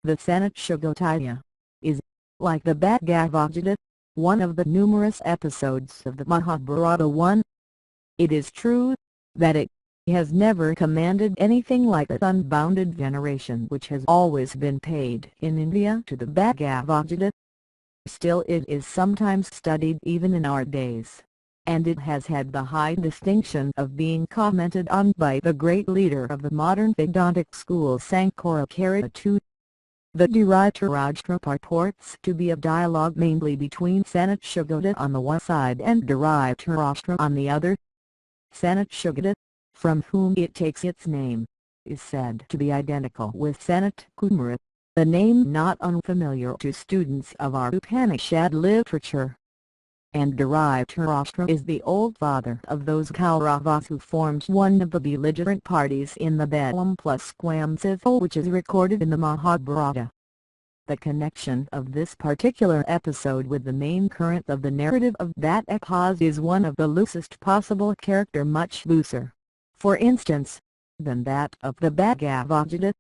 The Sanatsugatia is, like the Bhagavad Gita, one of the numerous episodes of the Mahabharata. It is true that it has never commanded anything like that unbounded veneration which has always been paid in India to the Bhagavad Gita. Still, it is sometimes studied even in our days, and it has had the high distinction of being commented on by the great leader of the modern Vedantic school, Sankaracharya II. The Dhritarashtra purports to be a dialogue mainly between Sanatsugatia on the one side and Dhritarashtra on the other. Sanatsugatia, from whom it takes its name, is said to be identical with Sanat Kumara, a name not unfamiliar to students of our Upanishad literature. And Dhritarashtra is the old father of those Kauravas who formed one of the belligerent parties in the Bedlam plus Squam civil which is recorded in the Mahabharata. The connection of this particular episode with the main current of the narrative of that episode is one of the loosest possible character, much looser, for instance, than that of the Bhagavad Gita.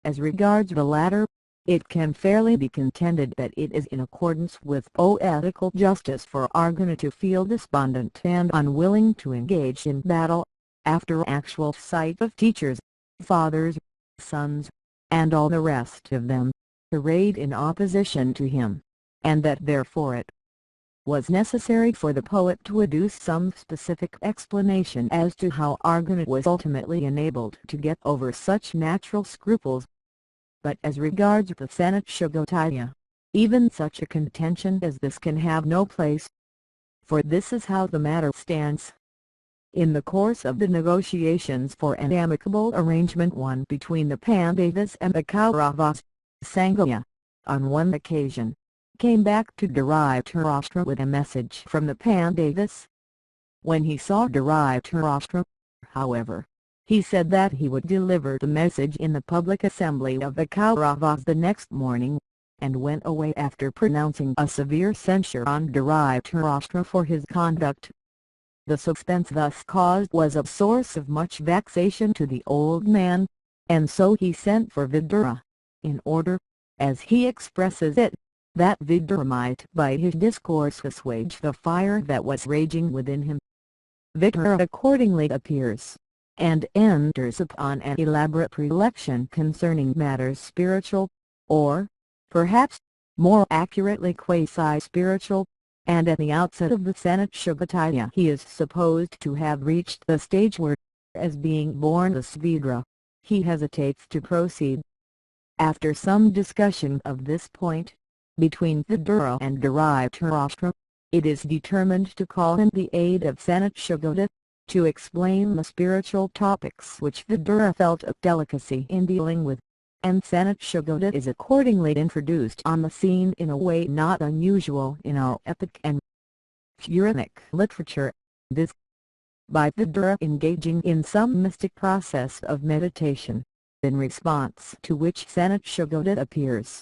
As regards the latter, it can fairly be contended that it is in accordance with poetical justice for Arjuna to feel despondent and unwilling to engage in battle, after actual sight of teachers, fathers, sons, and all the rest of them, arrayed in opposition to him, and that therefore it was necessary for the poet to adduce some specific explanation as to how Arjuna was ultimately enabled to get over such natural scruples. But as regards the Sanatsugatia, even such a contention as this can have no place. For this is how the matter stands. In the course of the negotiations for an amicable arrangement one between the Pandavas and the Kauravas, Sanjaya, on one occasion, came back to Dhritarashtra with a message from the Pandavas. When he saw Dhritarashtra, however, he said that he would deliver the message in the public assembly of the Kauravas the next morning, and went away after pronouncing a severe censure on Dhritarashtra for his conduct. The suspense thus caused was a source of much vexation to the old man, and so he sent for Vidura, in order, as he expresses it, that Vidura might by his discourse assuage the fire that was raging within him. Vidura accordingly appears, and enters upon an elaborate prelection concerning matters spiritual, or, perhaps, more accurately quasi-spiritual, and at the outset of the Sanatsugatia he is supposed to have reached the stage where, as being born a Svidra, he hesitates to proceed. After some discussion of this point, between Vidura and Dhritarashtra, it is determined to call in the aid of Sanatsugatia, to explain the spiritual topics which Vidura felt a delicacy in dealing with, and Sanatsugatia is accordingly introduced on the scene in a way not unusual in our epic and Puranic literature, viz. by Vidura engaging in some mystic process of meditation, in response to which Sanatsugatia appears.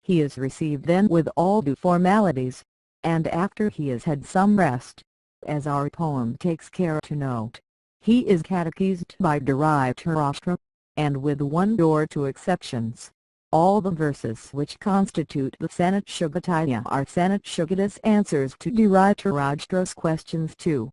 He is received then with all due formalities, and after he has had some rest, as our poem takes care to note, he is catechized by Dhritarashtra, and with one or two exceptions, all the verses which constitute the Sanatsugatia are Sanatsugata's answers to Dhritarashtra's questions too.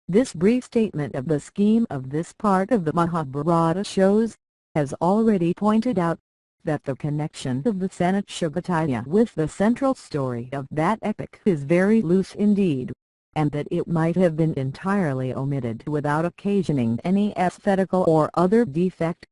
This brief statement of the scheme of this part of the Mahabharata shows, as already pointed out, that the connection of the Sanatsugatia with the central story of that epic is very loose indeed, and that it might have been entirely omitted without occasioning any aesthetical or other defect.